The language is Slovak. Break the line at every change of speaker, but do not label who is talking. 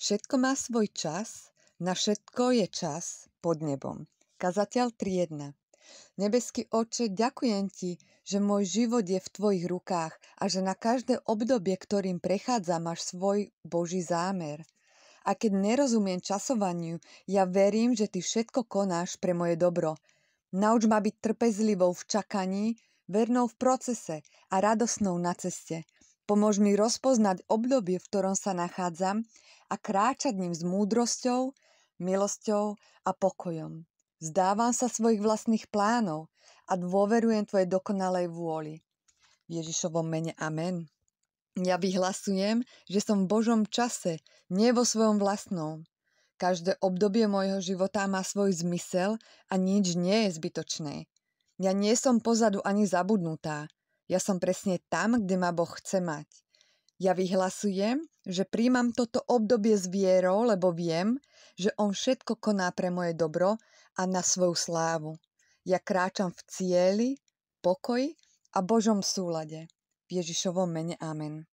Všetko má svoj čas, na všetko je čas pod nebom. Kazateľ 3.1. Nebeský Otče, ďakujem Ti, že môj život je v Tvojich rukách a že na každé obdobie, ktorým prechádzam, máš svoj Boží zámer. A keď nerozumiem časovaniu, ja verím, že Ty všetko konáš pre moje dobro. Nauč ma byť trpezlivou v čakaní, vernou v procese a radosnou na ceste. Pomôž mi rozpoznať obdobie, v ktorom sa nachádzam a kráčať ním s múdrosťou, milosťou a pokojom. Vzdávam sa svojich vlastných plánov a dôverujem Tvojej dokonalej vôli. V Ježišovom mene amen. Ja vyhlasujem, že som v Božom čase, nie vo svojom vlastnom. Každé obdobie môjho života má svoj zmysel a nič nie je zbytočné. Ja nie som pozadu ani zabudnutá. Ja som presne tam, kde ma Boh chce mať. Ja vyhlasujem, že príjmam toto obdobie s vierou, lebo viem, že On všetko koná pre moje dobro a na svoju slávu. Ja kráčam v cieli, pokoji a Božom súlade. V Ježišovom mene amen.